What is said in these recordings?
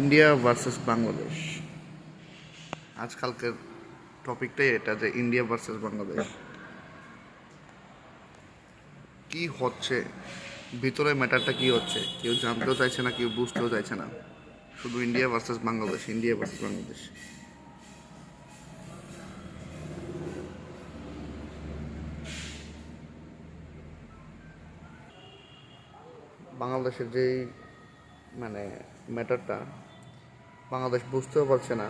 India versus Bangladesh. আজকালকার টপিকটাই এটা, যে ইন্ডিয়া ভার্সেস বাংলাদেশ কি হচ্ছে, ভিতরে ম্যাটারটা কি হচ্ছে কেউ জানতেও চাইছে না, কেউ বুঝতেও চাইছে না। শুধু India versus Bangladesh, India versus Bangladesh. বাংলাদেশের যেই মানে ম্যাটারটা, বাংলাদেশ বুঝতেও পারছে না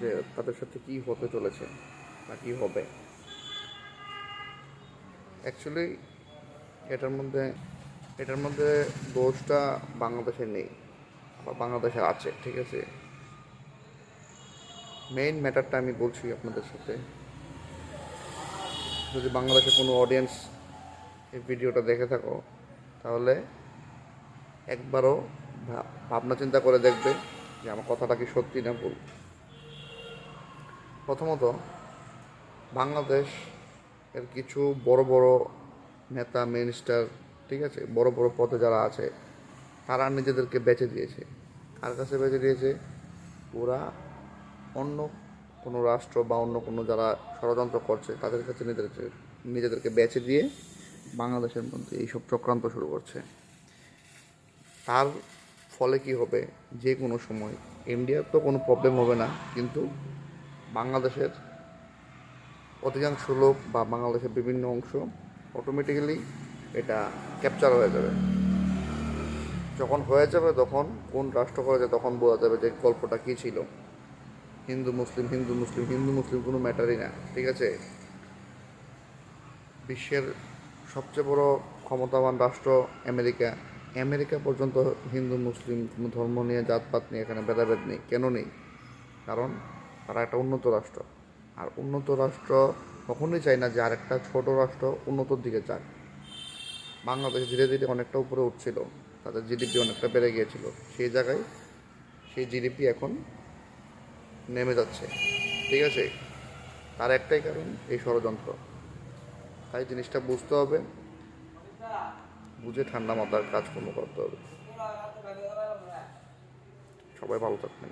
যে তাদের সাথে কি হতে চলেছে বা কী হবে। অ্যাকচুয়ালি এটার মধ্যে এটার মধ্যে দোষটা বাংলাদেশের নেই বা বাংলাদেশের আছে, ঠিক আছে। মেইন ম্যাটারটা আমি বলছি আপনাদের সাথে। যদি বাংলাদেশের কোনো অডিয়েন্স এই ভিডিওটা দেখে থাকো, তাহলে একবারও ভাবনা চিন্তা করে দেখবে যে আমার কথাটা কি সত্যি না ভুল। প্রথমত, বাংলাদেশ এর কিছু বড় বড় নেতা, মিনিস্টার, ঠিক আছে, বড় বড় পদে যারা আছে, তারা নিজেদেরকে বেচে দিয়েছে। কার কাছে বেচে দিয়েছে? ওরা অন্য কোনো রাষ্ট্র বা অন্য কোনো যারা ষড়যন্ত্র করছে তাদের কাছে নিজেদেরকে বেচে দিয়ে বাংলাদেশের মধ্যে এইসব চক্রান্ত শুরু করছে। তার ফলে কি হবে, যে কোনো সময় ইন্ডিয়ার তো কোনো প্রবলেম হবে না, কিন্তু বাংলাদেশের অধিকাংশ লোক বা বাংলাদেশের বিভিন্ন অংশ অটোমেটিক্যালি এটা ক্যাপচার হয়ে যাবে। যখন হয়ে যাবে, তখন কোন রাষ্ট্র হয়ে যায় তখন বোঝা যাবে যে গল্পটা কী ছিল। হিন্দু মুসলিম, হিন্দু মুসলিম, হিন্দু মুসলিম কোনো ম্যাটারই না, ঠিক আছে। বিশ্বের সবচেয়ে বড় ক্ষমতাবান রাষ্ট্র আমেরিকা। আমেরিকা পর্যন্ত হিন্দু মুসলিম কোনো ধর্ম নিয়ে, জাতপাত নিয়ে এখানে ভেদাভেদ নেই। কেন নেই? কারণ তারা একটা উন্নত রাষ্ট্র। আর উন্নত রাষ্ট্র কখনোই চায় না যে আরেকটা ছোট রাষ্ট্র উন্নতর দিকে যাক। বাংলাদেশ ধীরে ধীরে অনেকটা উপরে উঠছিল, তাদের জিডিপি অনেকটা বেড়ে গিয়েছিল। সেই জায়গায় সেই জিডিপি এখন নেমে যাচ্ছে, ঠিক আছে। তার একটাই কারণ, এই ষড়যন্ত্র। তাই জিনিসটা বুঝতে হবে, বুঝে ঠান্ডা মাথার কাজকর্ম করতে হবে। সবাই ভালো থাকবেন।